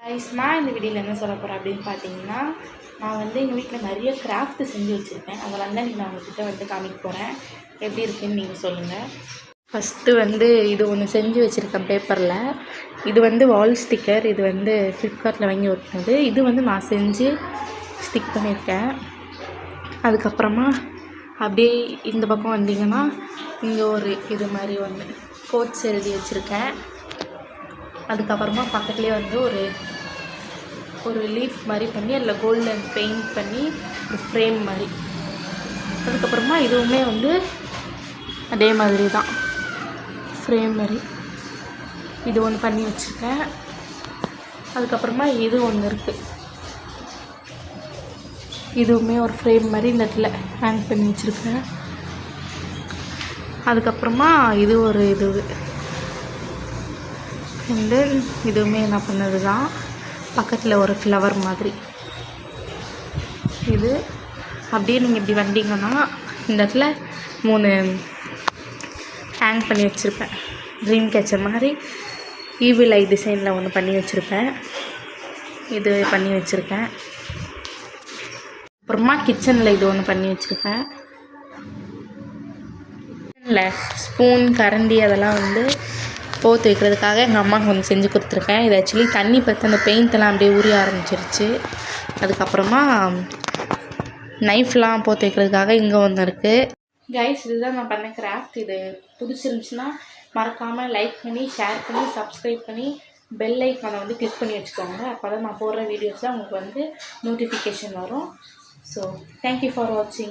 நான் இந்த வீடியோவில் என்ன சொல்ல போகிறேன் அப்படின்னு பார்த்தீங்கன்னா, நான் வந்து எங்கள் வீட்டில் நிறைய கிராஃப்ட் செஞ்சு வச்சுருக்கேன். அதெல்லாம் தான் நான் உங்கள்கிட்ட வந்து காமிக்க போகிறேன். எப்படி இருக்குதுன்னு நீங்கள் சொல்லுங்கள். ஃபஸ்ட்டு வந்து இது ஒன்று செஞ்சு வச்சுருக்கேன் பேப்பரில். இது வந்து வால் ஸ்டிக்கர். இது வந்து ஃப்ளிப்கார்ட்டில் வாங்கி ஒட்டினது. இது வந்து நான் செஞ்சு ஸ்டிக் பண்ணியிருக்கேன். அதுக்கப்புறமா அப்படியே இந்த பக்கம் வந்தீங்கன்னா இங்கே ஒரு இது மாதிரி ஒன்று கோட்ஸ் எழுதி வச்சுருக்கேன். அதுக்கப்புறமா பக்கத்துலேயே வந்து ஒரு லீஃப் மாதிரி பண்ணி அதில் கோல்டன் பெயிண்ட் பண்ணி ஒரு ஃப்ரேம் மாதிரி. அதுக்கப்புறமா இதுவுமே வந்து அதே மாதிரி தான் ஃப்ரேம் மாதிரி இது ஒன்று பண்ணி வச்சுருக்கேன். அதுக்கப்புறமா இது ஒன்று இருக்குது. இதுவுமே ஒரு ஃப்ரேம் மாதிரி இந்த இடத்துல ஹேங் பண்ணி வச்சுருக்கேன். அதுக்கப்புறமா இது ஒரு வந்து இதுவுமே என்ன பண்ணது தான் பக்கத்தில் ஒரு ஃப்ளவர் மாதிரி. இது அப்படியே நீங்கள் இப்படி வந்தீங்கன்னா இந்த இடத்துல 3 ஹேங் பண்ணி வச்சுருப்பேன். ட்ரீம் கேச்சர் மாதிரி ஈவில் ஐ டிசைனில் ஒன்று பண்ணி வச்சுருப்பேன். இது பண்ணி வச்சுருக்கேன். அப்புறமா கிச்சனில் இது ஒன்று பண்ணி வச்சுருக்கேன். கிச்சனில் ஸ்பூன் கரண்டி அதெல்லாம் வந்து போத்து வைக்கிறதுக்காக எங்கள் அம்மாவுக்கு வந்து செஞ்சு கொடுத்துருக்கேன். இது ஆக்சுவலி தண்ணி பற்றி அந்த பெயிண்டெல்லாம் அப்படியே உரிய ஆரம்பிச்சிருச்சு. அதுக்கப்புறமா நைஃப்லாம் போத்து வைக்கிறதுக்காக இங்கே ஒன்று இருக்குது. கைஸ், இதுதான் நான் பண்ண கிராஃப்ட். இது பிடிச்சிருந்துச்சுன்னா மறக்காமல் லைக் பண்ணி ஷேர் பண்ணி சப்ஸ்கிரைப் பண்ணி பெல் ஐக்கானை வந்து கிளிக் பண்ணி வச்சுக்கோங்க. அப்போ தான் நான் போடுற வீடியோஸில் உங்களுக்கு வந்து நோட்டிஃபிகேஷன் வரும். ஸோ தேங்க்யூ ஃபார் வாட்சிங்.